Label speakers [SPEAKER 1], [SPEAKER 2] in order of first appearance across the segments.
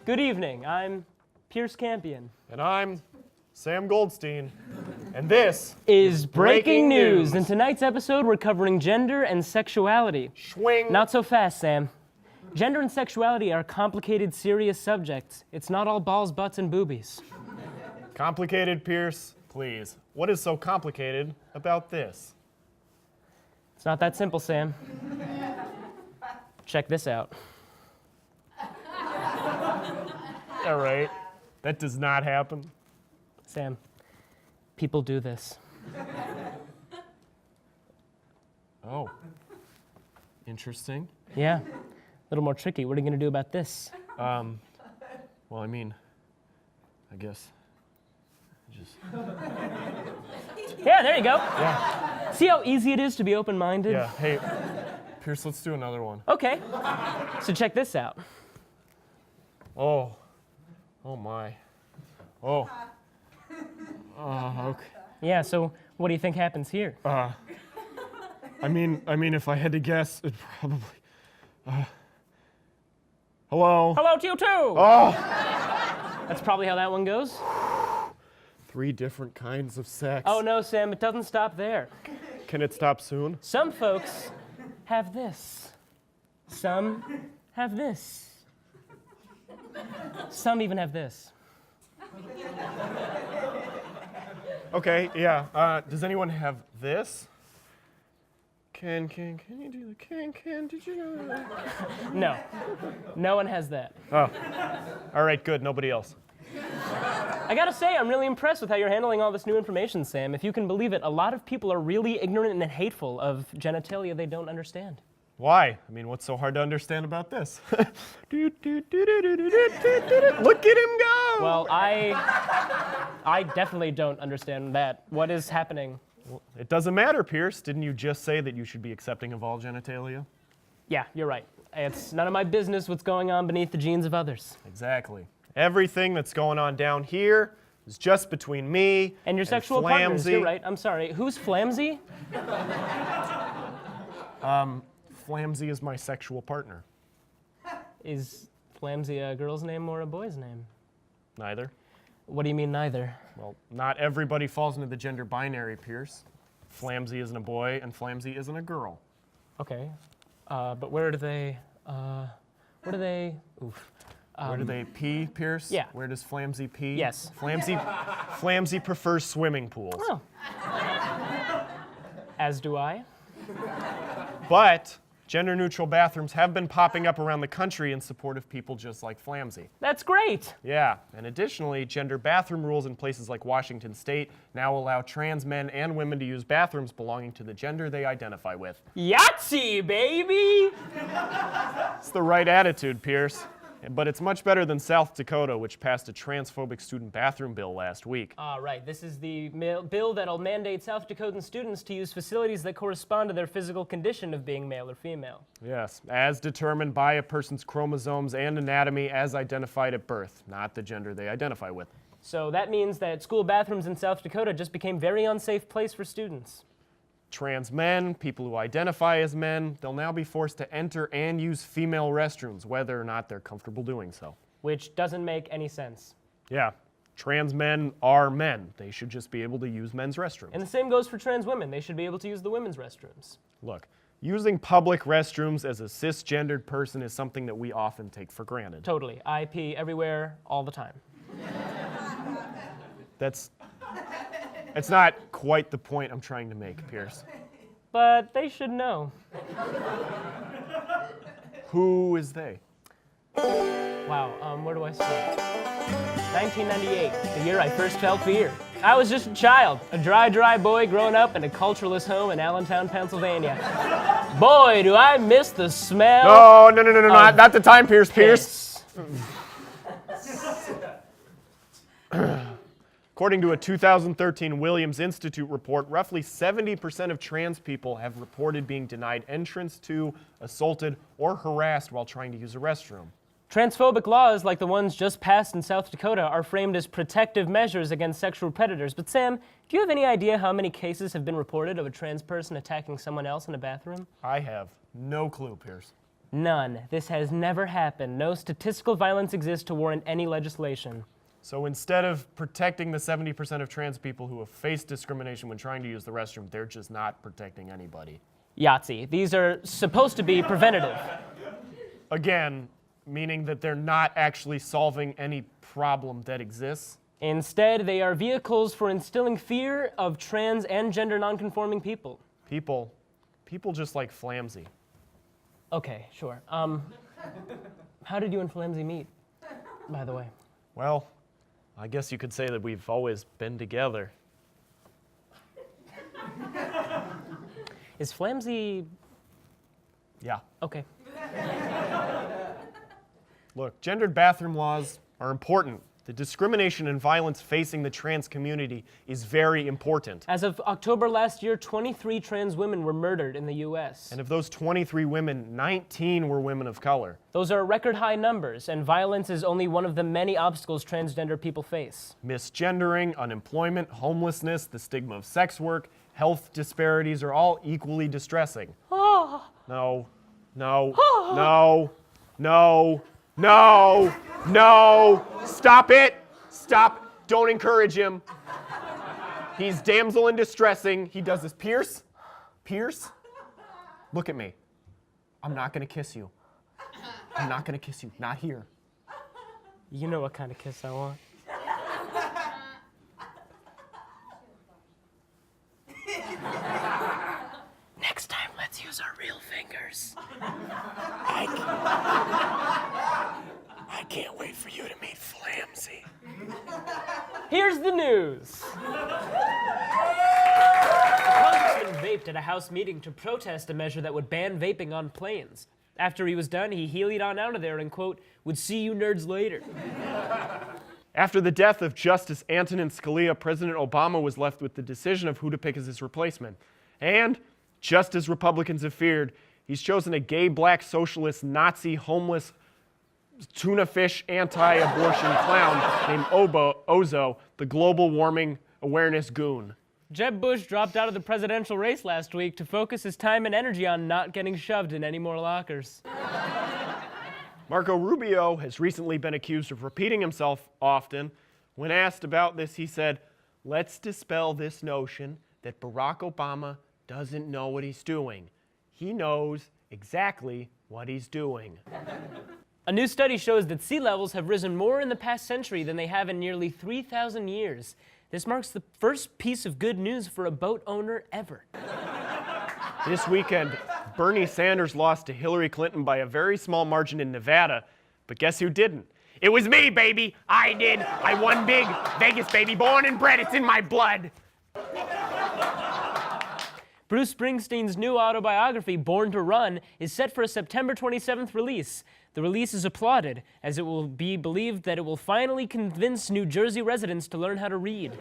[SPEAKER 1] Good evening, I'm Pierce Campion.
[SPEAKER 2] And I'm Sam Goldstein. And this
[SPEAKER 1] is Breaking News. In tonight's episode, we're covering gender and sexuality.
[SPEAKER 2] Schwing.
[SPEAKER 1] Not so fast, Sam. Gender and sexuality are complicated, serious subjects. It's not all balls, butts, and boobies.
[SPEAKER 2] Complicated, Pierce? Please. What is so complicated about this?
[SPEAKER 1] It's not that simple, Sam. Check this out.
[SPEAKER 2] All right. That does not happen.
[SPEAKER 1] Sam, people do this.
[SPEAKER 2] Oh. Interesting.
[SPEAKER 1] Yeah. A little more tricky. What are you going to do about this?
[SPEAKER 2] Well, I mean, I guess just...
[SPEAKER 1] Yeah, there you go.
[SPEAKER 2] Yeah.
[SPEAKER 1] See how easy it is to be open-minded?
[SPEAKER 2] Yeah. Hey, Pierce, let's do another one.
[SPEAKER 1] Okay. So check this out.
[SPEAKER 2] Oh. Oh, my. Oh. Okay.
[SPEAKER 1] Yeah, so what do you think happens here?
[SPEAKER 2] I mean, if I had to guess, it'd probably... hello?
[SPEAKER 1] Hello to you, too!
[SPEAKER 2] Oh!
[SPEAKER 1] That's probably how that one goes.
[SPEAKER 2] 3 different kinds of sex.
[SPEAKER 1] Oh, no, Sam, it doesn't stop there.
[SPEAKER 2] Can it stop soon?
[SPEAKER 1] Some folks have this. Some have this. Some even have this.
[SPEAKER 2] Okay, yeah. Does anyone have this? Can you do the did you know that?
[SPEAKER 1] No. No one has that.
[SPEAKER 2] Oh. All right, good. Nobody else.
[SPEAKER 1] I gotta say, I'm really impressed with how you're handling all this new information, Sam. If you can believe it, a lot of people are really ignorant and hateful of genitalia they don't understand.
[SPEAKER 2] Why? I mean, what's so hard to understand about this? Look at him go!
[SPEAKER 1] Well, I definitely don't understand that. What is happening?
[SPEAKER 2] Well, it doesn't matter, Pierce. Didn't you just say that you should be accepting of all genitalia?
[SPEAKER 1] Yeah, you're right. It's none of my business what's going on beneath the genes of others.
[SPEAKER 2] Exactly. Everything that's going on down here is just between me
[SPEAKER 1] and your sexual partners. You're right. I'm sorry. Who's Flamsy?
[SPEAKER 2] Flamsy is my sexual partner.
[SPEAKER 1] Is Flamsy a girl's name or a boy's name?
[SPEAKER 2] Neither.
[SPEAKER 1] What do you mean neither?
[SPEAKER 2] Well, not everybody falls into the gender binary, Pierce. Flamsy isn't a boy and Flamsy isn't a girl.
[SPEAKER 1] Okay. But where do they oof.
[SPEAKER 2] Where do they pee, Pierce?
[SPEAKER 1] Yeah.
[SPEAKER 2] Where does Flamsy pee?
[SPEAKER 1] Yes.
[SPEAKER 2] Flamsy prefers swimming pools.
[SPEAKER 1] Oh. As do I.
[SPEAKER 2] But gender-neutral bathrooms have been popping up around the country in support of people just like Flamsy.
[SPEAKER 1] That's great.
[SPEAKER 2] Yeah, and additionally, gender bathroom rules in places like Washington State now allow trans men and women to use bathrooms belonging to the gender they identify with.
[SPEAKER 1] Yahtzee, baby!
[SPEAKER 2] It's the right attitude, Pierce. But it's much better than South Dakota, which passed a transphobic student bathroom bill last week.
[SPEAKER 1] Right. This is the bill that'll mandate South Dakotan students to use facilities that correspond to their physical condition of being male or female.
[SPEAKER 2] Yes, as determined by a person's chromosomes and anatomy as identified at birth, not the gender they identify with.
[SPEAKER 1] So that means that school bathrooms in South Dakota just became a very unsafe place for students.
[SPEAKER 2] Trans men, people who identify as men, they'll now be forced to enter and use female restrooms, whether or not they're comfortable doing so.
[SPEAKER 1] Which doesn't make any sense.
[SPEAKER 2] Yeah, trans men are men. They should just be able to use men's restrooms.
[SPEAKER 1] And the same goes for trans women. They should be able to use the women's restrooms.
[SPEAKER 2] Look, using public restrooms as a cisgendered person is something that we often take for granted.
[SPEAKER 1] Totally. I pee everywhere, all the time.
[SPEAKER 2] That's not quite the point I'm trying to make, Pierce.
[SPEAKER 1] But they should know.
[SPEAKER 2] Who is they?
[SPEAKER 1] Wow, where do I start? 1998, the year I first felt fear. I was just a child, a dry boy growing up in a culturalist home in Allentown, Pennsylvania. Boy, do I miss the smell.
[SPEAKER 2] No, not the time, Pierce. According to a 2013 Williams Institute report, roughly 70% of trans people have reported being denied entrance to, assaulted, or harassed while trying to use a restroom.
[SPEAKER 1] Transphobic laws like the ones just passed in South Dakota are framed as protective measures against sexual predators. But Sam, do you have any idea how many cases have been reported of a trans person attacking someone else in a bathroom?
[SPEAKER 2] I have no clue, Pierce.
[SPEAKER 1] None. This has never happened. No statistical violence exists to warrant any legislation.
[SPEAKER 2] So instead of protecting the 70% of trans people who have faced discrimination when trying to use the restroom, they're just not protecting anybody.
[SPEAKER 1] Yahtzee. These are supposed to be preventative.
[SPEAKER 2] Again, meaning that they're not actually solving any problem that exists.
[SPEAKER 1] Instead, they are vehicles for instilling fear of trans and gender nonconforming people.
[SPEAKER 2] People just like flamsy.
[SPEAKER 1] Okay, sure. How did you and Flamsy meet, by the way?
[SPEAKER 2] Well, I guess you could say that we've always been together.
[SPEAKER 1] Is Flamsy...
[SPEAKER 2] Yeah.
[SPEAKER 1] Okay.
[SPEAKER 2] Look, gendered bathroom laws are important. The discrimination and violence facing the trans community is very important.
[SPEAKER 1] As of October last year, 23 trans women were murdered in the U.S.
[SPEAKER 2] And of those 23 women, 19 were women of color.
[SPEAKER 1] Those are record high numbers, and violence is only one of the many obstacles transgender people face.
[SPEAKER 2] Misgendering, unemployment, homelessness, the stigma of sex work, health disparities are all equally distressing. No, no, no, no, no, no, stop it, stop, don't encourage him. He's damsel in distressing. He does this. Pierce, look at me. I'm not gonna kiss you. I'm not gonna kiss you, not here.
[SPEAKER 1] You know what kind of kiss I want. Next time, let's use our real fingers.
[SPEAKER 2] I can't wait for you to meet Flamsy.
[SPEAKER 1] Here's the news. A congressman vaped at a House meeting to protest a measure that would ban vaping on planes. After he was done, he heeled on out of there and, quote, would see you nerds later.
[SPEAKER 2] After the death of Justice Antonin Scalia, President Obama was left with the decision of who to pick as his replacement. And, just as Republicans have feared, he's chosen a gay, black, socialist, Nazi, homeless, tuna fish, anti-abortion clown named Ozo, the global warming awareness goon.
[SPEAKER 1] Jeb Bush dropped out of the presidential race last week to focus his time and energy on not getting shoved in any more lockers.
[SPEAKER 2] Marco Rubio has recently been accused of repeating himself often. When asked about this, he said, let's dispel this notion that Barack Obama doesn't know what he's doing. He knows exactly what he's doing.
[SPEAKER 1] A new study shows that sea levels have risen more in the past century than they have in nearly 3,000 years. This marks the first piece of good news for a boat owner ever.
[SPEAKER 2] This weekend, Bernie Sanders lost to Hillary Clinton by a very small margin in Nevada, but guess who didn't? It was me, baby. I did. I won big. Vegas, baby. Born and bred. It's in my blood.
[SPEAKER 1] Bruce Springsteen's new autobiography, Born to Run, is set for a September 27th release. The release is applauded, as it will be believed that it will finally convince New Jersey residents to learn how to read.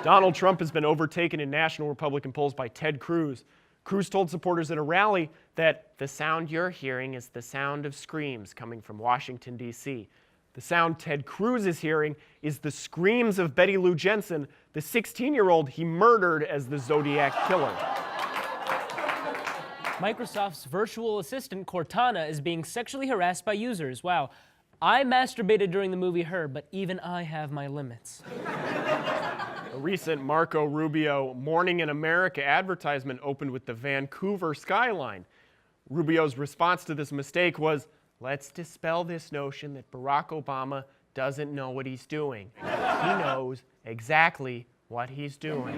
[SPEAKER 2] Donald Trump has been overtaken in national Republican polls by Ted Cruz. Cruz told supporters at a rally that the sound you're hearing is the sound of screams coming from Washington, D.C. The sound Ted Cruz is hearing is the screams of Betty Lou Jensen, the 16-year-old he murdered as the Zodiac Killer.
[SPEAKER 1] Microsoft's virtual assistant, Cortana, is being sexually harassed by users. Wow. I masturbated during the movie Her, but even I have my limits.
[SPEAKER 2] A recent Marco Rubio Morning in America advertisement opened with the Vancouver skyline. Rubio's response to this mistake was, let's dispel this notion that Barack Obama doesn't know what he's doing. He knows exactly what he's doing.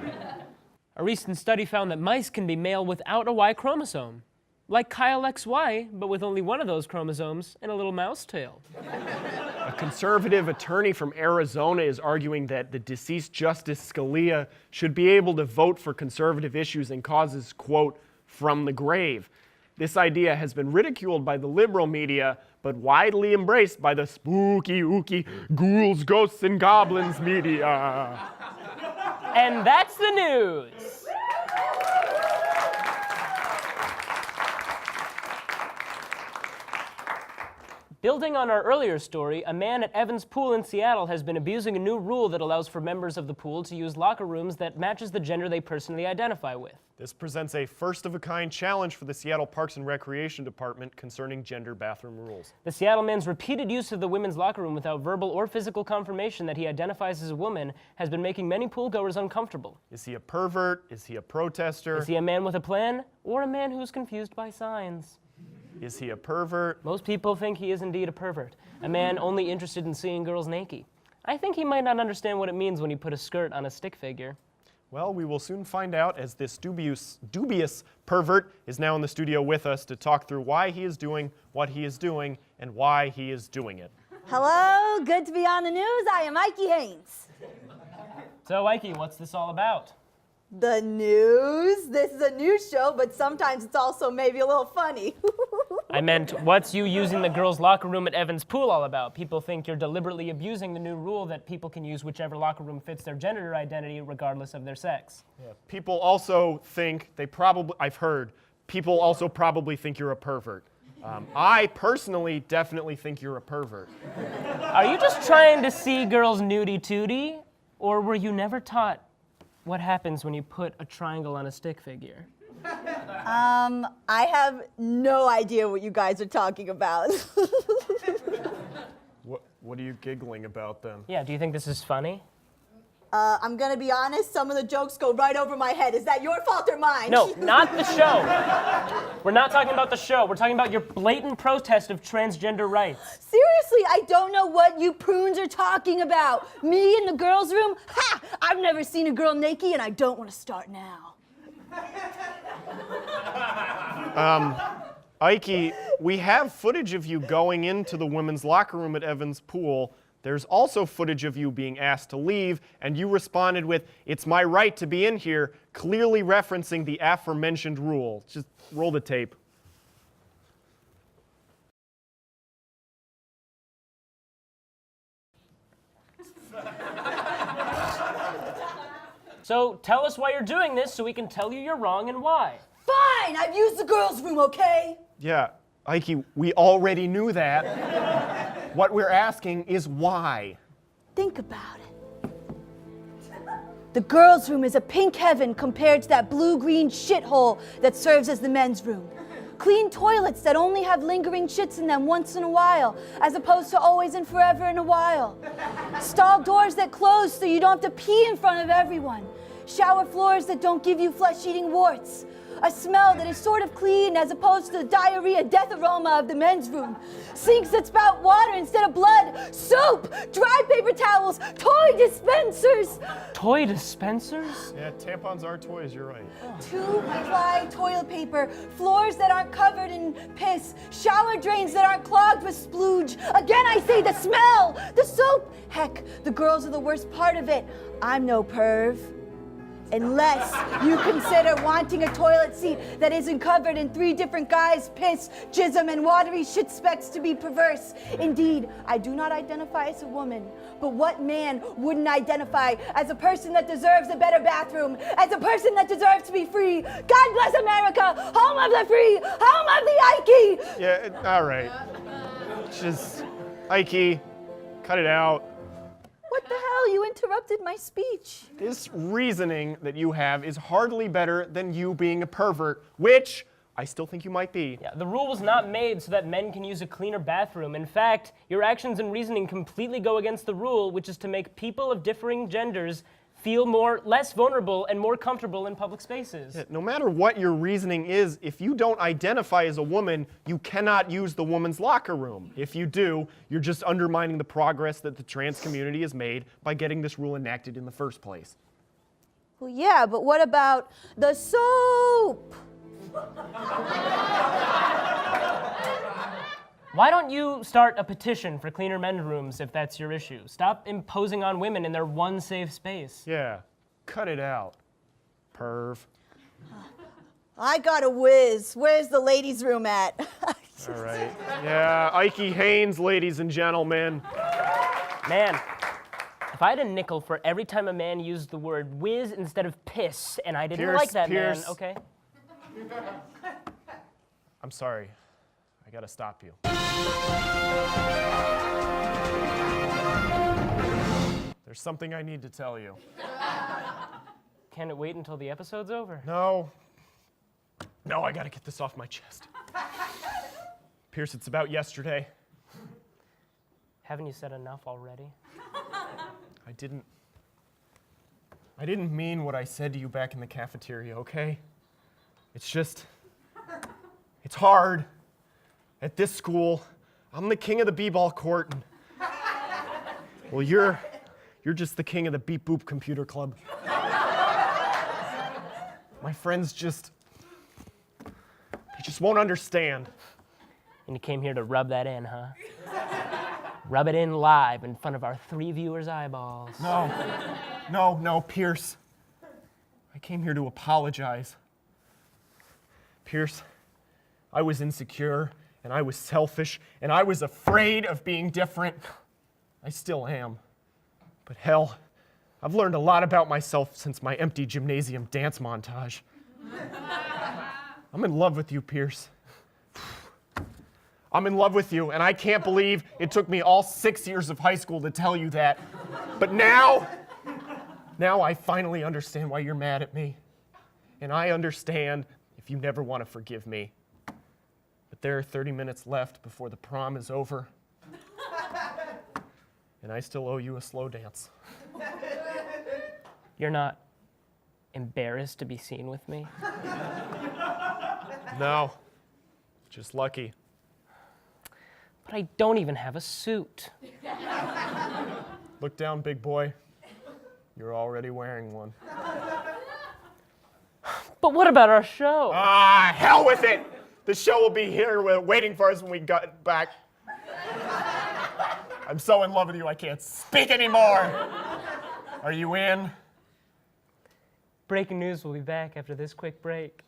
[SPEAKER 1] A recent study found that mice can be male without a Y chromosome. Like Kyle XY, but with only one of those chromosomes and a little mouse tail.
[SPEAKER 2] A conservative attorney from Arizona is arguing that the deceased Justice Scalia should be able to vote for conservative issues and causes, quote, from the grave. This idea has been ridiculed by the liberal media, but widely embraced by the spooky, ooky, ghouls, ghosts, and goblins media.
[SPEAKER 1] And that's the news. Building on our earlier story, a man at Evans Pool in Seattle has been abusing a new rule that allows for members of the pool to use locker rooms that matches the gender they personally identify with.
[SPEAKER 2] This presents a first-of-a-kind challenge for the Seattle Parks and Recreation Department concerning gender bathroom rules.
[SPEAKER 1] The Seattle man's repeated use of the women's locker room without verbal or physical confirmation that he identifies as a woman has been making many pool-goers uncomfortable.
[SPEAKER 2] Is he a pervert? Is he a protester?
[SPEAKER 1] Is he a man with a plan, or a man who's confused by signs?
[SPEAKER 2] Is he a pervert?
[SPEAKER 1] Most people think he is indeed a pervert, a man only interested in seeing girls naked. I think he might not understand what it means when you put a skirt on a stick figure.
[SPEAKER 2] Well, we will soon find out, as this dubious pervert is now in the studio with us to talk through why he is doing what he is doing and why he is doing it.
[SPEAKER 3] Hello, good to be on the news. I am Ike Haynes.
[SPEAKER 1] So, Ike, what's this all about?
[SPEAKER 3] The news? This is a news show, but sometimes it's also maybe a little funny.
[SPEAKER 1] I meant, what's you using the girls' locker room at Evans Pool all about? People think you're deliberately abusing the new rule that people can use whichever locker room fits their gender identity regardless of their sex.
[SPEAKER 2] Yeah. People also think, I've heard, people also probably think you're a pervert. I personally definitely think you're a pervert.
[SPEAKER 1] Are you just trying to see girls' nudie-tootie? Or were you never taught what happens when you put a triangle on a stick figure?
[SPEAKER 3] I have no idea what you guys are talking about.
[SPEAKER 2] What are you giggling about then?
[SPEAKER 1] Yeah, do you think this is funny?
[SPEAKER 3] I'm gonna be honest, some of the jokes go right over my head. Is that your fault or mine?
[SPEAKER 1] No, not the show. We're not talking about the show. We're talking about your blatant protest of transgender rights.
[SPEAKER 3] Seriously, I don't know what you prunes are talking about. Me in the girls' room? Ha! I've never seen a girl naked and I don't want to start now.
[SPEAKER 2] Ike, we have footage of you going into the women's locker room at Evans Pool. There's also footage of you being asked to leave, and you responded with, "It's my right to be in here," clearly referencing the aforementioned rule. Just roll the tape.
[SPEAKER 1] So tell us why you're doing this so we can tell you you're wrong and why.
[SPEAKER 3] Fine, I've used the girls' room, okay?
[SPEAKER 2] Yeah, Ike, we already knew that. What we're asking is why.
[SPEAKER 3] Think about it. The girls' room is a pink heaven compared to that blue-green shithole that serves as the men's room. Clean toilets that only have lingering shits in them once in a while, as opposed to always and forever in a while. Stall doors that close so you don't have to pee in front of everyone. Shower floors that don't give you flesh-eating warts. A smell that is sort of clean as opposed to the diarrhea death aroma of the men's room. Sinks that spout water instead of blood. Soap, dry paper towels, toy dispensers.
[SPEAKER 1] Toy dispensers?
[SPEAKER 2] Yeah, tampons are toys, you're right.
[SPEAKER 3] Two-ply toilet paper, floors that aren't covered in piss, shower drains that aren't clogged with splooge. Again, I say the smell, the soap. Heck, the girls are the worst part of it. I'm no perv. Unless you consider wanting a toilet seat that isn't covered in 3 different guys' piss, jism, and watery shit specks to be perverse. Indeed, I do not identify as a woman, but what man wouldn't identify as a person that deserves a better bathroom, as a person that deserves to be free? God bless America, home of the free, home of the Ike!
[SPEAKER 2] Yeah, all right. Just, Ike, cut it out.
[SPEAKER 3] What the hell? You interrupted my speech.
[SPEAKER 2] This reasoning that you have is hardly better than you being a pervert, which I still think you might be.
[SPEAKER 1] Yeah, the rule was not made so that men can use a cleaner bathroom. In fact, your actions and reasoning completely go against the rule, which is to make people of differing genders feel less vulnerable and more comfortable in public spaces.
[SPEAKER 2] No matter what your reasoning is, if you don't identify as a woman, you cannot use the woman's locker room. If you do, you're just undermining the progress that the trans community has made by getting this rule enacted in the first place.
[SPEAKER 3] Well, yeah, but what about the soap?
[SPEAKER 1] Why don't you start a petition for cleaner men's rooms if that's your issue? Stop imposing on women in their one safe space.
[SPEAKER 2] Yeah, cut it out, perv.
[SPEAKER 3] I got a whiz. Where's the ladies' room at?
[SPEAKER 2] All right. Yeah, Ike Haynes, ladies and gentlemen.
[SPEAKER 1] Man, if I had a nickel for every time a man used the word whiz instead of piss, and I didn't like that,
[SPEAKER 2] Pierce.
[SPEAKER 1] man, okay?
[SPEAKER 2] I'm sorry. I gotta stop you. There's something I need to tell you.
[SPEAKER 1] Can it wait until the episode's over?
[SPEAKER 2] No, I gotta get this off my chest. Pierce, it's about yesterday.
[SPEAKER 1] Haven't you said enough already?
[SPEAKER 2] I didn't mean what I said to you back in the cafeteria, okay? It's hard. At this school, I'm the king of the b-ball court. And, well, you're just the king of the beep-boop computer club. My friends they just won't understand.
[SPEAKER 1] And you came here to rub that in, huh? Rub it in live in front of our 3 viewers' eyeballs.
[SPEAKER 2] No, Pierce. I came here to apologize. Pierce, I was insecure, and I was selfish, and I was afraid of being different. I still am. But hell, I've learned a lot about myself since my empty gymnasium dance montage. I'm in love with you, Pierce. I'm in love with you, and I can't believe it took me all 6 years of high school to tell you that. But now I finally understand why you're mad at me. And I understand if you never want to forgive me. But there are 30 minutes left before the prom is over. And I still owe you a slow dance.
[SPEAKER 1] You're not embarrassed to be seen with me?
[SPEAKER 2] No, just lucky.
[SPEAKER 1] But I don't even have a suit.
[SPEAKER 2] Look down, big boy. You're already wearing one.
[SPEAKER 1] But what about our show?
[SPEAKER 2] Hell with it! The show will be here waiting for us when we get back. I'm so in love with you, I can't speak anymore. Are you in?
[SPEAKER 1] Breaking news will be back after this quick break.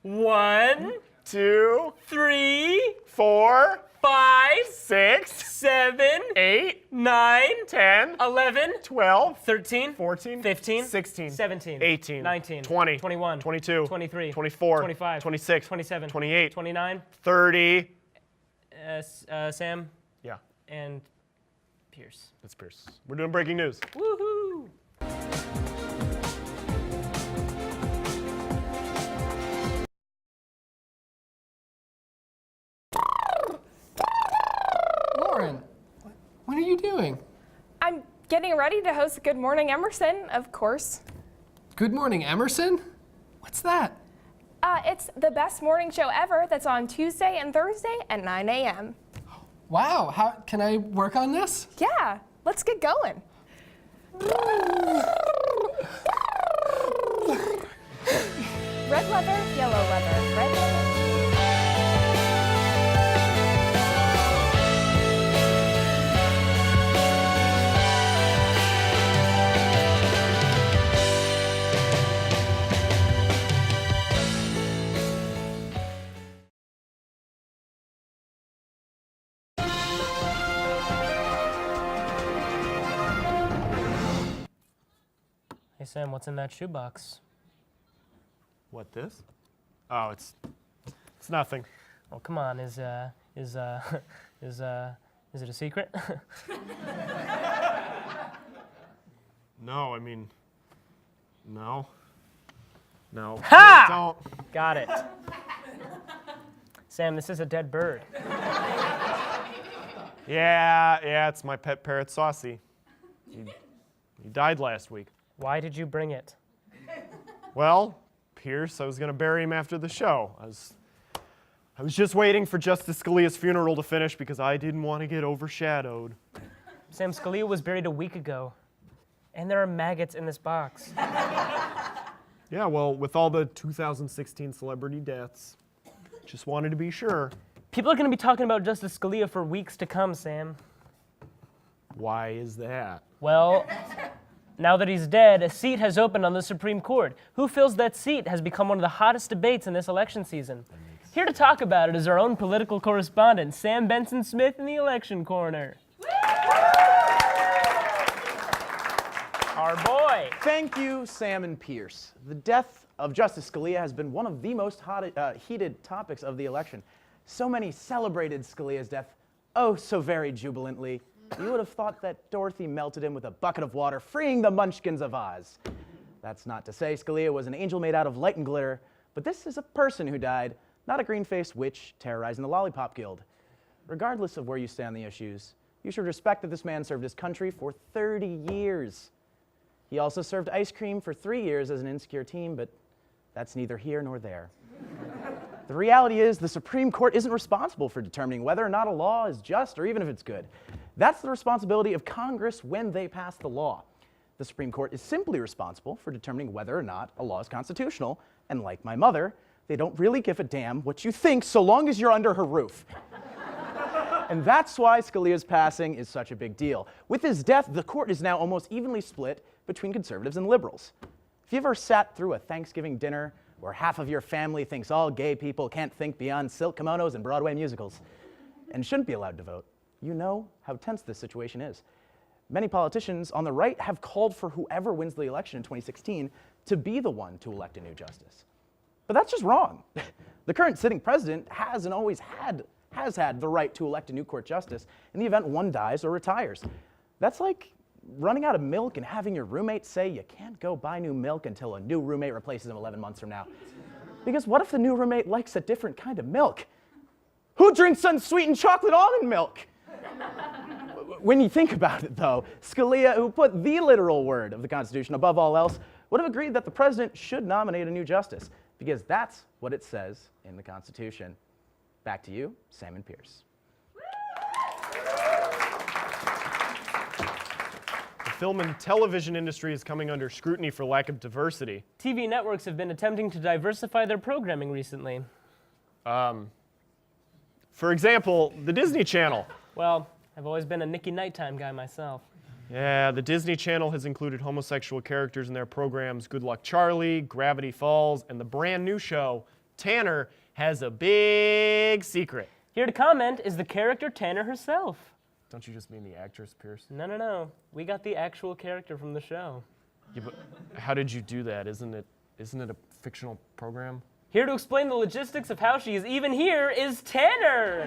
[SPEAKER 1] One,
[SPEAKER 2] 2,
[SPEAKER 1] 3,
[SPEAKER 2] 4,
[SPEAKER 1] 5,
[SPEAKER 2] 6,
[SPEAKER 1] 7,
[SPEAKER 2] 8,
[SPEAKER 1] 9,
[SPEAKER 2] 10,
[SPEAKER 1] 11,
[SPEAKER 2] 12,
[SPEAKER 1] 13,
[SPEAKER 2] 14,
[SPEAKER 1] 15,
[SPEAKER 2] 16,
[SPEAKER 1] 17,
[SPEAKER 2] 18,
[SPEAKER 1] 19,
[SPEAKER 2] 20,
[SPEAKER 1] 21,
[SPEAKER 2] 22,
[SPEAKER 1] 23,
[SPEAKER 2] 24,
[SPEAKER 1] 25,
[SPEAKER 2] 26,
[SPEAKER 1] 27,
[SPEAKER 2] 28,
[SPEAKER 1] 29,
[SPEAKER 2] 30.
[SPEAKER 1] Sam,
[SPEAKER 2] Yeah,
[SPEAKER 1] and Pierce.
[SPEAKER 2] that's Pierce. We're doing breaking news.
[SPEAKER 1] Woohoo!
[SPEAKER 4] Lauren, what are you doing?
[SPEAKER 5] I'm getting ready to host Good Morning Emerson, of course.
[SPEAKER 4] Good Morning Emerson? What's that?
[SPEAKER 5] It's the best morning show ever that's on Tuesday and Thursday at 9 a.m.
[SPEAKER 4] Wow, how can I work on this?
[SPEAKER 5] Yeah, let's get going. Red leather, yellow leather, red leather.
[SPEAKER 1] Hey Sam, what's in that shoebox?
[SPEAKER 2] What, this? Oh, it's nothing.
[SPEAKER 1] Oh, come on, is it a secret?
[SPEAKER 2] No, I mean, no. No.
[SPEAKER 1] Ha!
[SPEAKER 2] Don't.
[SPEAKER 1] Got it. Sam, this is a dead bird.
[SPEAKER 2] Yeah, it's my pet parrot, Saucy. He died last week.
[SPEAKER 1] Why did you bring it?
[SPEAKER 2] Well, Pierce, I was going to bury him after the show. I was just waiting for Justice Scalia's funeral to finish because I didn't want to get overshadowed.
[SPEAKER 1] Sam, Scalia was buried a week ago. And there are maggots in this box.
[SPEAKER 2] Yeah, well, with all the 2016 celebrity deaths, just wanted to be sure.
[SPEAKER 1] People are going to be talking about Justice Scalia for weeks to come, Sam.
[SPEAKER 2] Why is that?
[SPEAKER 1] Well, now that he's dead, a seat has opened on the Supreme Court. Who fills that seat has become one of the hottest debates in this election season. Here to talk about it is our own political correspondent, Sam Benson-Smith in the Election Corner. Our boy.
[SPEAKER 6] Thank you, Sam and Pierce. The death of Justice Scalia has been one of the most heated topics of the election. So many celebrated Scalia's death, oh so very jubilantly. You would have thought that Dorothy melted him with a bucket of water, freeing the Munchkins of Oz. That's not to say Scalia was an angel made out of light and glitter, but this is a person who died, not a green-faced witch terrorizing the Lollipop Guild. Regardless of where you stand on the issues, you should respect that this man served his country for 30 years. He also served ice cream for 3 years as an insecure teen, but that's neither here nor there. The reality is the Supreme Court isn't responsible for determining whether or not a law is just or even if it's good. That's the responsibility of Congress when they pass the law. The Supreme Court is simply responsible for determining whether or not a law is constitutional, and like my mother, they don't really give a damn what you think so long as you're under her roof. And that's why Scalia's passing is such a big deal. With his death, the court is now almost evenly split between conservatives and liberals. If you ever sat through a Thanksgiving dinner where half of your family thinks all gay people can't think beyond silk kimonos and Broadway musicals and shouldn't be allowed to vote, you know how tense this situation is. Many politicians on the right have called for whoever wins the election in 2016 to be the one to elect a new justice. But that's just wrong. The current sitting president has and always has had the right to elect a new court justice in the event one dies or retires. That's like running out of milk and having your roommate say you can't go buy new milk until a new roommate replaces him 11 months from now. Because what if the new roommate likes a different kind of milk? Who drinks unsweetened chocolate almond milk? When you think about it, though, Scalia, who put the literal word of the Constitution above all else, would have agreed that the president should nominate a new justice, because that's what it says in the Constitution. Back to you, Sam and Pierce.
[SPEAKER 2] The film and television industry is coming under scrutiny for lack of diversity.
[SPEAKER 1] TV networks have been attempting to diversify their programming recently.
[SPEAKER 2] For example, the Disney Channel.
[SPEAKER 1] Well, I've always been a Nicky Nighttime guy myself.
[SPEAKER 2] Yeah, the Disney Channel has included homosexual characters in their programs Good Luck Charlie, Gravity Falls, and the brand new show, Tanner Has a Big Secret.
[SPEAKER 1] Here to comment is the character Tanner herself.
[SPEAKER 2] Don't you just mean the actress, Pierce?
[SPEAKER 1] No. We got the actual character from the show.
[SPEAKER 2] Yeah, but how did you do that? Isn't it a fictional program?
[SPEAKER 1] Here to explain the logistics of how she is even here is Tanner.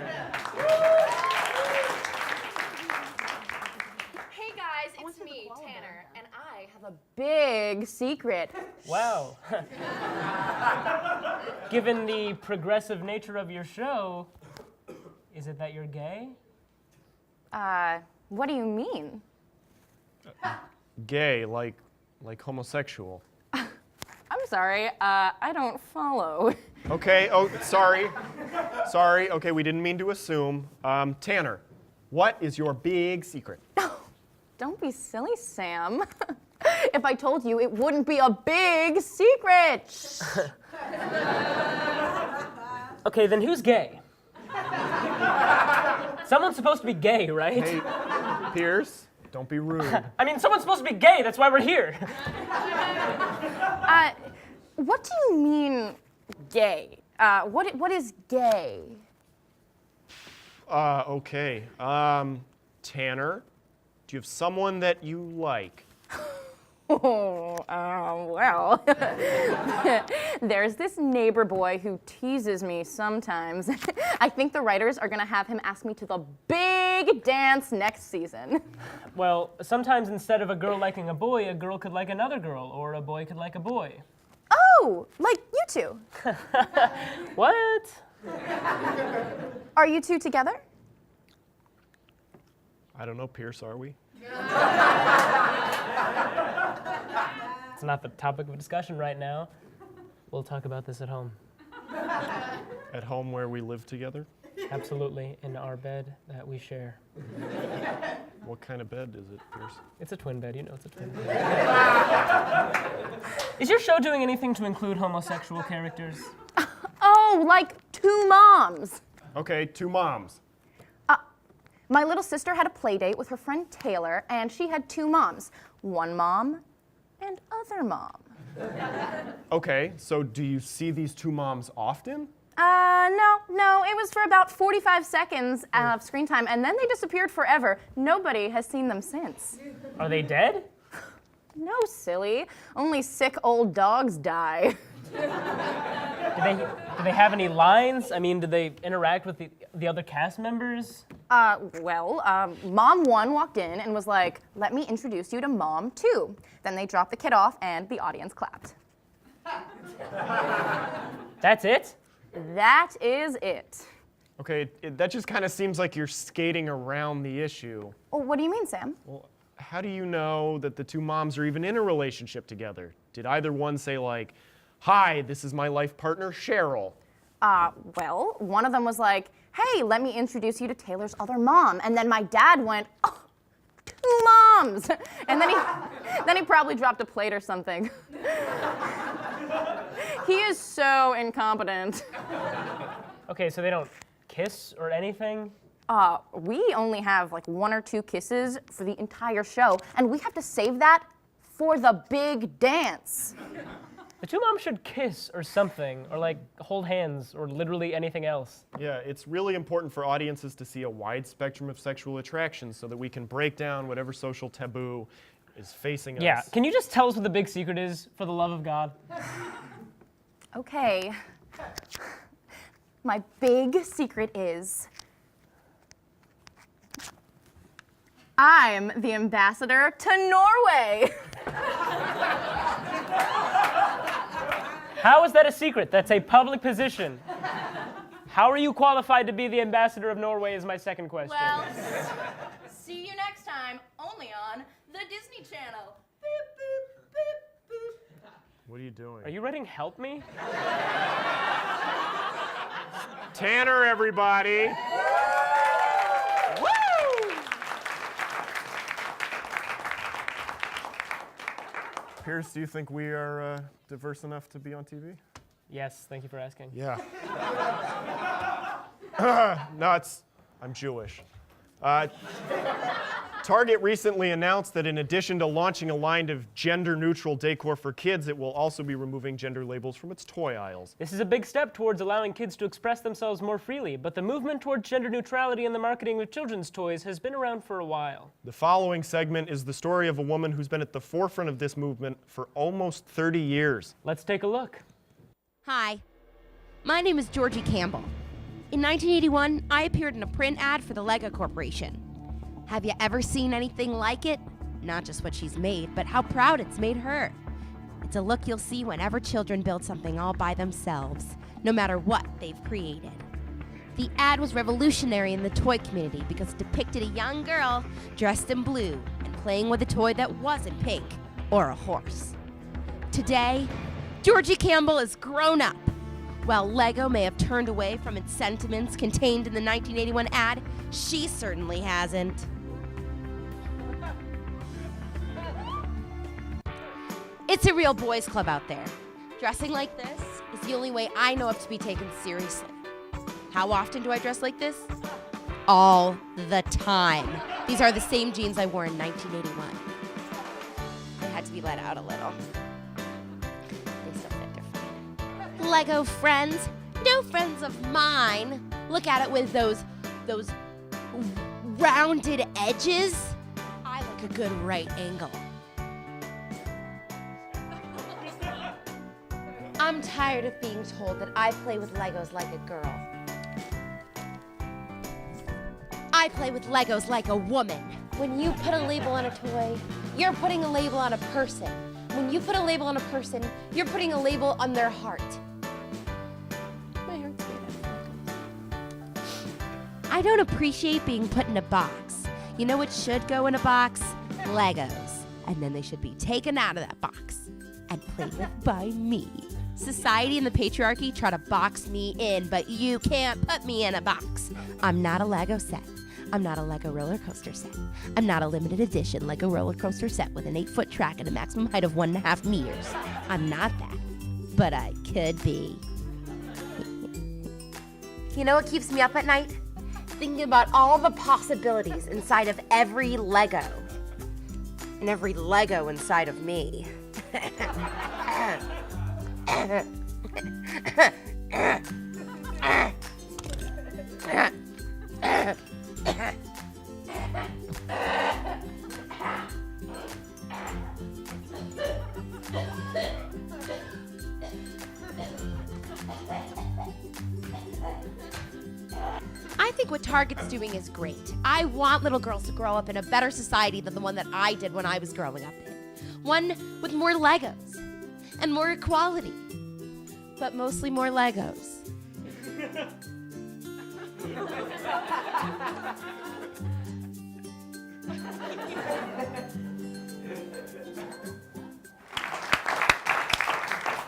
[SPEAKER 7] Hey guys, it's me, Tanner, and I have a big secret.
[SPEAKER 1] Wow. Given the progressive nature of your show, is it that you're gay?
[SPEAKER 7] What do you mean?
[SPEAKER 2] Gay, like homosexual.
[SPEAKER 7] I'm sorry, I don't follow.
[SPEAKER 2] Okay, oh, sorry. Sorry, okay, we didn't mean to assume. Tanner, what is your big secret?
[SPEAKER 7] Don't be silly, Sam. If I told you, it wouldn't be a big secret.
[SPEAKER 1] Okay, then who's gay? Someone's supposed to be gay, right?
[SPEAKER 2] Hey, Pierce, don't be rude.
[SPEAKER 1] I mean, someone's supposed to be gay, that's why we're here.
[SPEAKER 7] What do you mean, gay? What is gay?
[SPEAKER 2] Okay. Tanner, do you have someone that you like?
[SPEAKER 7] Well, there's this neighbor boy who teases me sometimes. I think the writers are gonna have him ask me to the big dance next season.
[SPEAKER 1] Well, sometimes instead of a girl liking a boy, a girl could like another girl, or a boy could like a boy.
[SPEAKER 7] Oh, like you two.
[SPEAKER 1] What?
[SPEAKER 7] Are you two together?
[SPEAKER 2] I don't know, Pierce, are we?
[SPEAKER 1] It's not the topic of discussion right now. We'll talk about this at home.
[SPEAKER 2] At home where we live together?
[SPEAKER 1] Absolutely, in our bed that we share.
[SPEAKER 2] What kind of bed is it, Pierce?
[SPEAKER 1] It's a twin bed, you know it's a twin bed. Is your show doing anything to include homosexual characters?
[SPEAKER 7] Oh, like 2 moms.
[SPEAKER 2] Okay, 2 moms.
[SPEAKER 7] My little sister had a play date with her friend Taylor, and she had 2 moms. One mom and other mom.
[SPEAKER 2] Okay, so do you see these 2 moms often?
[SPEAKER 7] No, it was for about 45 seconds of screen time, and then they disappeared forever. Nobody has seen them since.
[SPEAKER 1] Are they dead?
[SPEAKER 7] No, silly. Only sick old dogs die.
[SPEAKER 1] Do they have any lines? I mean, do they interact with the other cast members?
[SPEAKER 7] Mom 1 walked in and was like, let me introduce you to Mom 2. Then they dropped the kid off and the audience clapped.
[SPEAKER 1] That's it?
[SPEAKER 7] That is it.
[SPEAKER 2] Okay, that just kind of seems like you're skating around the issue.
[SPEAKER 7] Oh, what do you mean, Sam?
[SPEAKER 2] Well, how do you know that the 2 moms are even in a relationship together? Did either one say like, hi, this is my life partner, Cheryl?
[SPEAKER 7] One of them was like, hey, let me introduce you to Taylor's other mom. And then my dad went, oh, 2 moms. And then he probably dropped a plate or something. He is so incompetent.
[SPEAKER 1] Okay, so they don't kiss or anything?
[SPEAKER 7] We only have like 1 or 2 kisses for the entire show, and we have to save that for the big dance.
[SPEAKER 1] The 2 moms should kiss or something, or like hold hands, or literally anything else.
[SPEAKER 2] Yeah, it's really important for audiences to see a wide spectrum of sexual attraction so that we can break down whatever social taboo is facing us.
[SPEAKER 1] Yeah, can you just tell us what the big secret is, for the love of God?
[SPEAKER 7] Okay. My big secret is I'm the ambassador to Norway.
[SPEAKER 1] How is that a secret? That's a public position. How are you qualified to be the ambassador of Norway is my second question.
[SPEAKER 7] Well, see you next time, only on the Disney Channel. Boop, boop, boop, boop.
[SPEAKER 2] What are you doing?
[SPEAKER 1] Are you writing Help Me?
[SPEAKER 2] Tanner, everybody! Woo! Pierce, do you think we are diverse enough to be on TV?
[SPEAKER 1] Yes, thank you for asking.
[SPEAKER 2] Yeah. No, I'm Jewish. Target recently announced that in addition to launching a line of gender-neutral decor for kids, it will also be removing gender labels from its toy aisles.
[SPEAKER 1] This is a big step towards allowing kids to express themselves more freely, but the movement towards gender neutrality in the marketing of children's toys has been around for a while.
[SPEAKER 2] The following segment is the story of a woman who's been at the forefront of this movement for almost 30 years.
[SPEAKER 1] Let's take a look.
[SPEAKER 8] Hi, my name is Georgie Campbell. In 1981, I appeared in a print ad for the Lego Corporation. Have you ever seen anything like it? Not just what she's made, but how proud it's made her. It's a look you'll see whenever children build something all by themselves, no matter what they've created. The ad was revolutionary in the toy community because it depicted a young girl dressed in blue and playing with a toy that wasn't pink or a horse. Today, Georgie Campbell is grown up. While Lego may have turned away from its sentiments contained in the 1981 ad, she certainly hasn't. It's a real boys' club out there. Dressing like this is the only way I know of to be taken seriously. How often do I dress like this? All the time. These are the same jeans I wore in 1981. I had to be let out a little. They still fit different. Lego friends, no friends of mine. Look at it with those rounded edges. I like a good right angle. I'm tired of being told that I play with Legos like a girl. I play with Legos like a woman. When you put a label on a toy, you're putting a label on a person. When you put a label on a person, you're putting a label on their heart. My heart's made of Legos. I don't appreciate being put in a box. You know what should go in a box? Legos. And then they should be taken out of that box. and played with by me. Society and the patriarchy try to box me in, but you can't put me in a box. I'm not a Lego set. I'm not a Lego roller coaster set. I'm not a limited edition Lego roller coaster set with an 8-foot track and a maximum height of 1.5 meters. I'm not that, but I could be. You know what keeps me up at night? Thinking about all the possibilities inside of every Lego. And every Lego inside of me. I think what Target's doing is great. I want little girls to grow up in a better society than the one that I did when I was growing up in. One with more Legos and more equality, but mostly more Legos.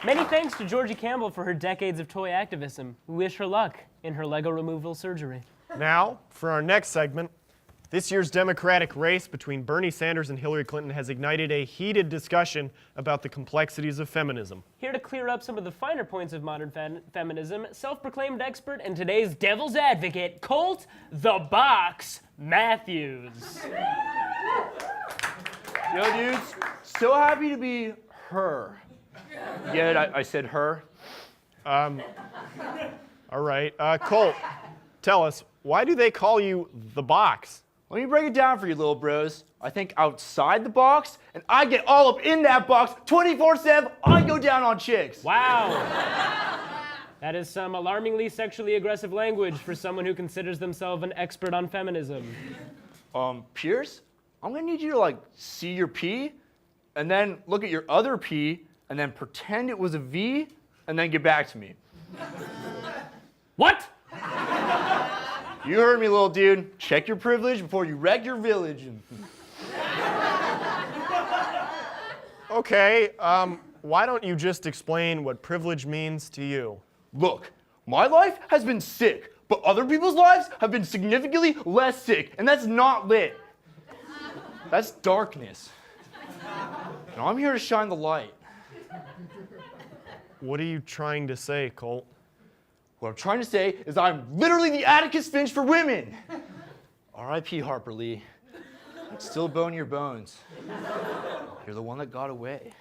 [SPEAKER 1] Many thanks to Georgie Campbell for her decades of toy activism. We wish her luck in her Lego removal surgery.
[SPEAKER 2] Now, for our next segment, this year's Democratic race between Bernie Sanders and Hillary Clinton has ignited a heated discussion about the complexities of feminism.
[SPEAKER 1] Here to clear up some of the finer points of modern feminism, self-proclaimed expert and today's devil's advocate, Colt the Box Matthews.
[SPEAKER 9] Yo, dudes, so happy to be her. Get it? I said her.
[SPEAKER 2] All right. Colt, tell us, why do they call you the box?
[SPEAKER 9] Let me break it down for you, little bros. I think outside the box, and I get all up in that box 24/7. I go down on chicks.
[SPEAKER 1] Wow. That is some alarmingly sexually aggressive language for someone who considers themselves an expert on feminism.
[SPEAKER 9] Pierce, I'm gonna need you to like see your pee, and then look at your other pee, and then pretend it was a V, and then get back to me.
[SPEAKER 1] What?
[SPEAKER 9] You heard me, little dude. Check your privilege before you wreck your village.
[SPEAKER 2] Okay, why don't you just explain what privilege means to you?
[SPEAKER 9] Look, my life has been sick, but other people's lives have been significantly less sick, and that's not lit. That's darkness. And I'm here to shine the light.
[SPEAKER 2] What are you trying to say, Colt?
[SPEAKER 9] What I'm trying to say is I'm literally the Atticus Finch for women. R.I.P. Harper Lee. Still bone your bones. You're the one that got away.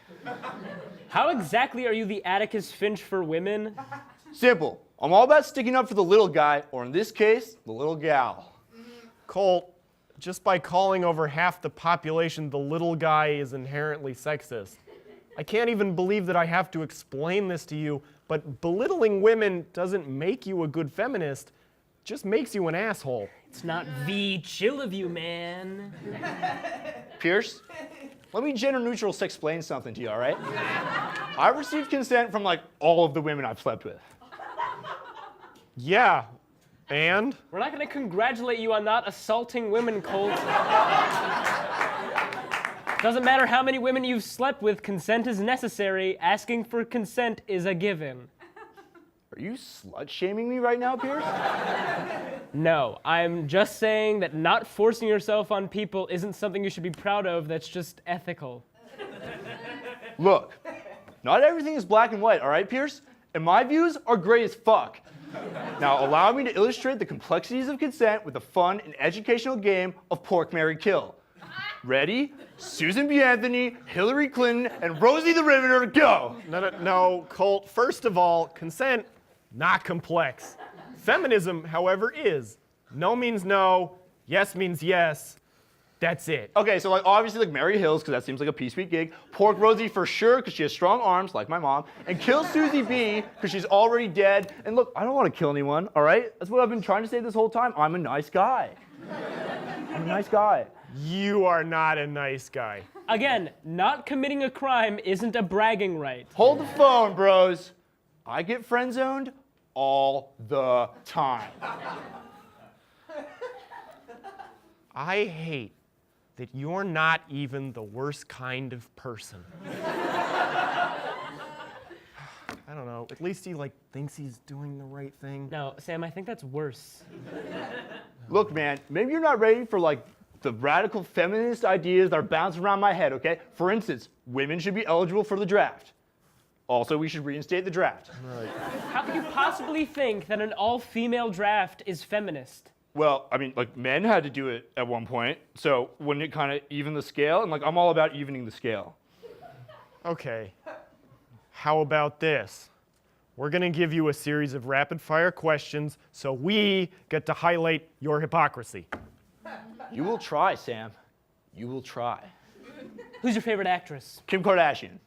[SPEAKER 1] How exactly are you the Atticus Finch for women?
[SPEAKER 9] Simple. I'm all about sticking up for the little guy, or in this case, the little gal.
[SPEAKER 2] Colt, just by calling over half the population the little guy is inherently sexist. I can't even believe that I have to explain this to you, but belittling women doesn't make you a good feminist, it just makes you an asshole.
[SPEAKER 1] It's not the chill of you, man.
[SPEAKER 9] Pierce, let me gender-neutral explain something to you, all right? I received consent from like all of the women I've slept with.
[SPEAKER 2] Yeah, and?
[SPEAKER 1] We're not going to congratulate you on not assaulting women, Colt. Doesn't matter how many women you've slept with, consent is necessary. Asking for consent is a given.
[SPEAKER 9] Are you slut-shaming me right now, Pierce?
[SPEAKER 1] No, I'm just saying that not forcing yourself on people isn't something you should be proud of, that's just ethical.
[SPEAKER 9] Look, not everything is black and white, all right, Pierce? And my views are gray as fuck. Now, allow me to illustrate the complexities of consent with a fun and educational game of Pork, Marry, Kill. Ready? Susan B. Anthony, Hillary Clinton, and Rosie the Riveter, go!
[SPEAKER 2] No, Colt. First of all, consent, not complex. Feminism, however, is. No means no, yes means yes. That's it.
[SPEAKER 9] Okay, so like obviously like Mary Hills, because that seems like a peace sweet gig. Pork Rosie for sure, because she has strong arms, like my mom. And kill Susie B, because she's already dead. And look, I don't want to kill anyone, all right? That's what I've been trying to say this whole time. I'm a nice guy. I'm a nice guy.
[SPEAKER 2] You are not a nice guy.
[SPEAKER 1] Again, not committing a crime isn't a bragging right.
[SPEAKER 9] Hold the phone, bros. I get friend-zoned all the time.
[SPEAKER 2] I hate that you're not even the worst kind of person. know, at least he like thinks he's doing the right thing.
[SPEAKER 1] No, Sam, I think that's worse.
[SPEAKER 9] Look, man, maybe you're not ready for like the radical feminist ideas that are bouncing around my head, okay? For instance, women should be eligible for the draft. Also, we should reinstate the draft.
[SPEAKER 1] How could you possibly think that an all-female draft is feminist?
[SPEAKER 9] Well, I mean, like, men had to do it at one point, so wouldn't it kind of even the scale? And, like, I'm all about evening the scale.
[SPEAKER 2] Okay. How about this? We're going to give you a series of rapid-fire questions so we get to highlight your hypocrisy.
[SPEAKER 9] You will try, Sam. You will try.
[SPEAKER 1] Who's your favorite actress?
[SPEAKER 9] Kim Kardashian.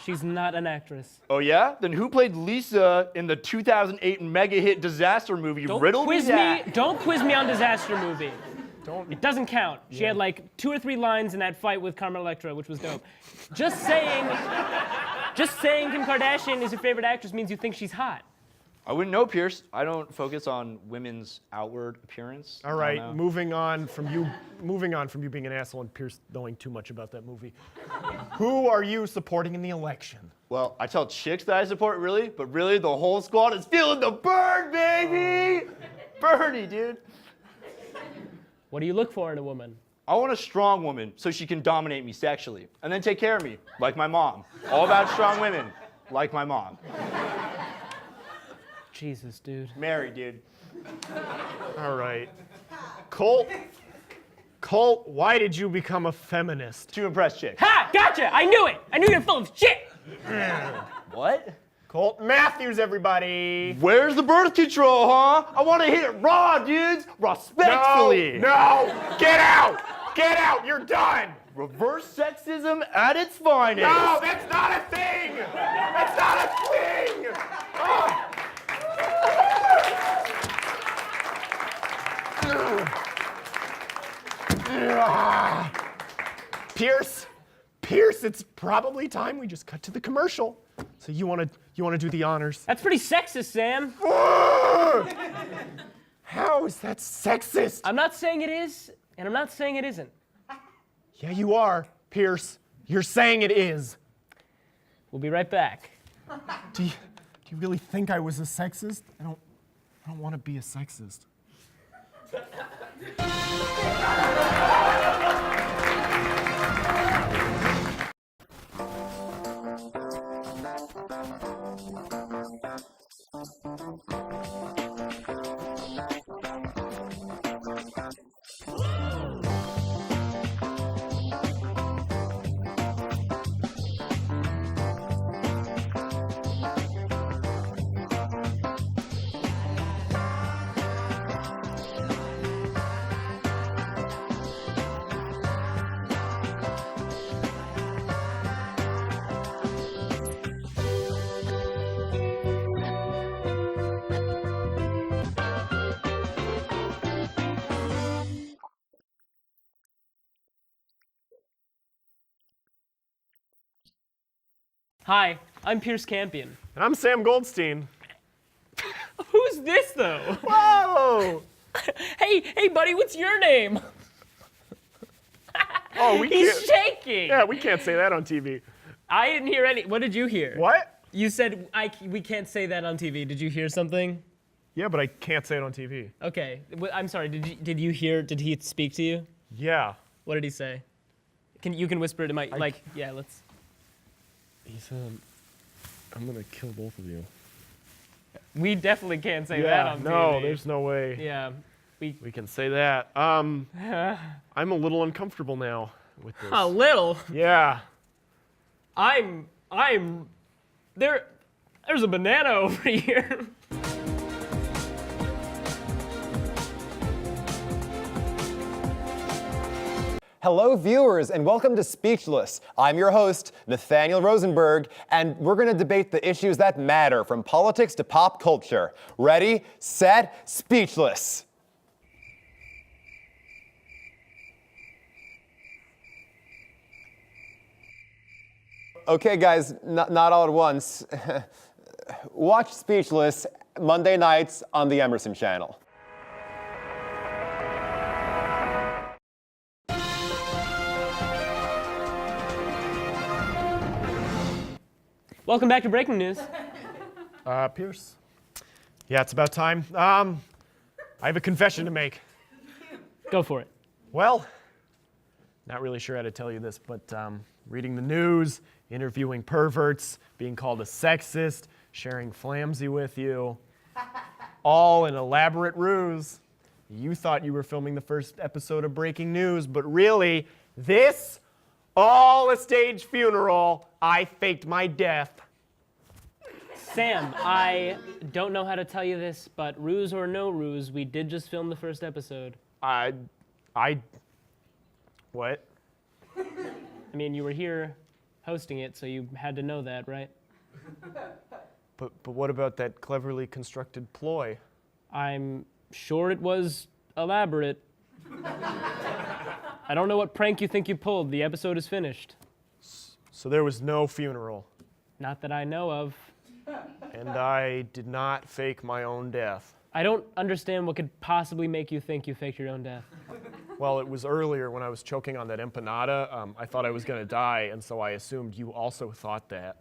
[SPEAKER 1] She's not an actress.
[SPEAKER 9] Oh, yeah? Then who played Lisa in the 2008 mega-hit disaster movie Riddle Me That?
[SPEAKER 1] Don't quiz me on disaster movie.
[SPEAKER 2] Don't.
[SPEAKER 1] It doesn't count. She had like 2 or 3 lines in that fight with Carmen Electra, which was dope. Just saying Kim Kardashian is your favorite actress means you think she's hot.
[SPEAKER 9] I wouldn't know, Pierce. I don't focus on women's outward appearance.
[SPEAKER 2] All right, moving on from you being an asshole and Pierce knowing too much about that movie. Who are you supporting in the election?
[SPEAKER 9] Well, I tell chicks that I support, really, but really the whole squad is feeling the burn, baby! Bernie, dude.
[SPEAKER 1] What do you look for in a woman?
[SPEAKER 9] I want a strong woman so she can dominate me sexually and then take care of me, like my mom. All about strong women, like my mom.
[SPEAKER 1] Jesus, dude.
[SPEAKER 9] Mary, dude.
[SPEAKER 2] All right. Colt, why did you become a feminist?
[SPEAKER 9] To impress chicks.
[SPEAKER 1] Ha! Gotcha! I knew it! I knew you're full of shit!
[SPEAKER 9] What?
[SPEAKER 2] Colt Matthews, everybody.
[SPEAKER 9] Where's the birth control, huh? I want to hit it raw, dudes. Respectfully.
[SPEAKER 2] No! Get out! Get out! You're done!
[SPEAKER 9] Reverse sexism at its finest.
[SPEAKER 2] No, that's not a thing! That's not a thing! Oh. Pierce, it's probably time we just cut to the commercial. So you want to do the honors?
[SPEAKER 1] That's pretty sexist, Sam.
[SPEAKER 2] How is that sexist?
[SPEAKER 1] I'm not saying it is, and I'm not saying it isn't.
[SPEAKER 2] Yeah, you are, Pierce. You're saying it is.
[SPEAKER 1] We'll be right back.
[SPEAKER 2] Do you really think I was a sexist? I don't want to be a sexist.
[SPEAKER 1] Hi, I'm Pierce Campion.
[SPEAKER 2] And I'm Sam Goldstein.
[SPEAKER 1] Who's this, though?
[SPEAKER 2] Whoa!
[SPEAKER 1] Hey, buddy, what's your name?
[SPEAKER 2] Oh, we
[SPEAKER 1] He's
[SPEAKER 2] can't.
[SPEAKER 1] shaking.
[SPEAKER 2] Yeah, we can't say that on TV.
[SPEAKER 1] I didn't hear any. What did you hear?
[SPEAKER 2] What?
[SPEAKER 1] You said we can't say that on TV. Did you hear something?
[SPEAKER 2] Yeah, but I can't say it on TV.
[SPEAKER 1] Okay. I'm sorry. Did you hear? Did he speak to you?
[SPEAKER 2] Yeah.
[SPEAKER 1] What did he say? You can whisper it to my yeah. Let's.
[SPEAKER 2] He said, "I'm gonna kill both of you."
[SPEAKER 1] We definitely can't say that on TV.
[SPEAKER 2] No, there's no way.
[SPEAKER 1] Yeah.
[SPEAKER 2] We can say that. I'm a little uncomfortable now with this.
[SPEAKER 1] A little.
[SPEAKER 2] Yeah.
[SPEAKER 1] There's a banana over here.
[SPEAKER 10] Hello, viewers, and welcome to Speechless. I'm your host, Nathaniel Rosenberg, and we're going to debate the issues that matter, from politics to pop culture. Ready, set, speechless. Okay, guys, not all at once. Watch Speechless Monday nights on the Emerson channel.
[SPEAKER 1] Welcome back to Breaking News.
[SPEAKER 2] Pierce. Yeah, it's about time. I have a confession to make.
[SPEAKER 1] Go for it.
[SPEAKER 2] Well, not really sure how to tell you this, but reading the news, interviewing perverts, being called a sexist, sharing flamsy with you, all an elaborate ruse. You thought you were filming the first episode of Breaking News, but really, this, all a staged funeral. I faked my death.
[SPEAKER 1] Sam, I don't know how to tell you this, but ruse or no ruse, we did just film the first episode.
[SPEAKER 2] What?
[SPEAKER 1] I mean, you were here hosting it, so you had to know that, right?
[SPEAKER 2] But what about that cleverly constructed ploy?
[SPEAKER 1] I'm sure it was elaborate. I don't know what prank you think you pulled. The episode is finished.
[SPEAKER 2] So there was no funeral.
[SPEAKER 1] Not that I know of.
[SPEAKER 2] And I did not fake my own death.
[SPEAKER 1] I don't understand what could possibly make you think you faked your own death.
[SPEAKER 2] Well, it was earlier when I was choking on that empanada. I thought I was going to die, and so I assumed you also thought that.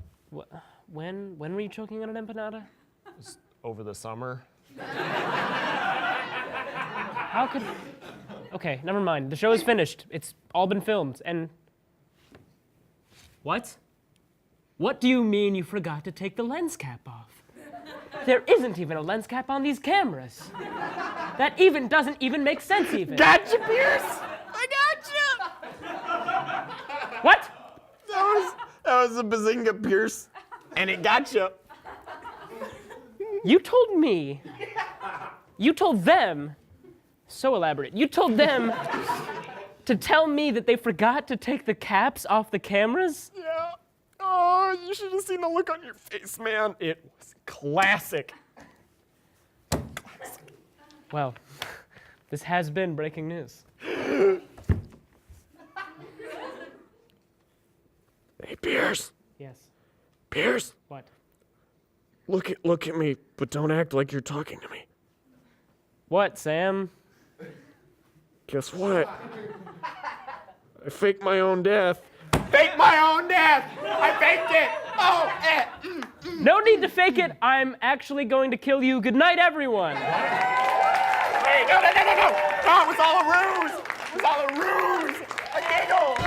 [SPEAKER 1] When were you choking on an empanada?
[SPEAKER 2] It was over the summer.
[SPEAKER 1] How could... Okay, never mind. The show is finished. It's all been filmed, and... What? What do you mean you forgot to take the lens cap off? There isn't even a lens cap on these cameras. That even doesn't even make sense even.
[SPEAKER 2] Gotcha, Pierce! I gotcha!
[SPEAKER 1] What?
[SPEAKER 2] That was a bazinga, Pierce. And it gotcha.
[SPEAKER 1] You told me. You told them. So elaborate. You told them to tell me that they forgot to take the caps off the cameras?
[SPEAKER 2] Yeah. Oh, you should have seen the look on your face, man. It was classic.
[SPEAKER 1] Well, this has been Breaking News.
[SPEAKER 2] Hey, Pierce.
[SPEAKER 1] Yes.
[SPEAKER 2] Pierce.
[SPEAKER 1] What?
[SPEAKER 2] Look at me, but don't act like you're talking to me.
[SPEAKER 1] What, Sam?
[SPEAKER 2] Guess what? I faked my own death. Fake my own death! I faked it! Oh,
[SPEAKER 1] No need to fake it. I'm actually going to kill you. Good night, everyone.
[SPEAKER 2] Hey, no! No, it was all a ruse! It was all a ruse! A giggle!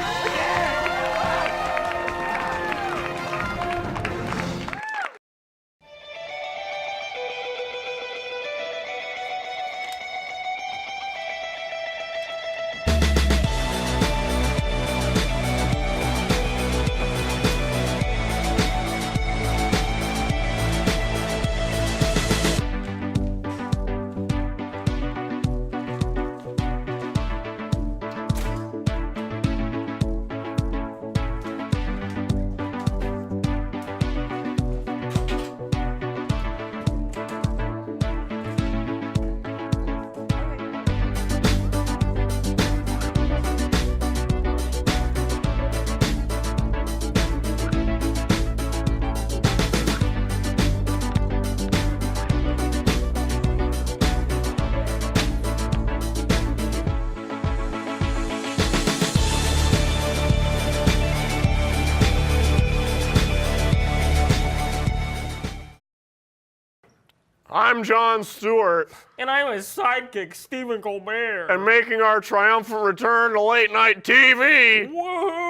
[SPEAKER 2] I'm Jon Stewart.
[SPEAKER 1] And I'm his sidekick, Stephen Colbert.
[SPEAKER 2] And making our triumphant return to late night TV.
[SPEAKER 1] Woohoo!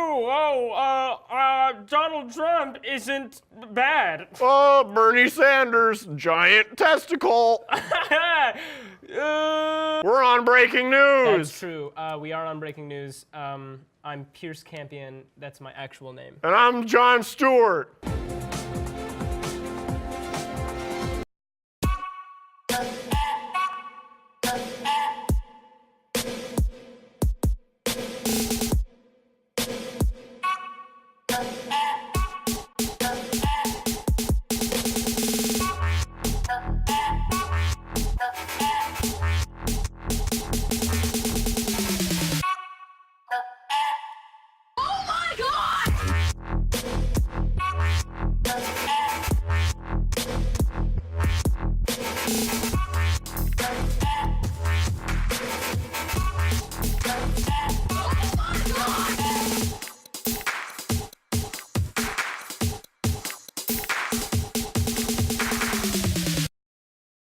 [SPEAKER 1] Donald Trump isn't bad.
[SPEAKER 2] Oh, Bernie Sanders, giant testicle. We're on Breaking News.
[SPEAKER 1] That's true. We are on Breaking News. I'm Pierce Campion. That's my actual name.
[SPEAKER 2] And I'm Jon Stewart.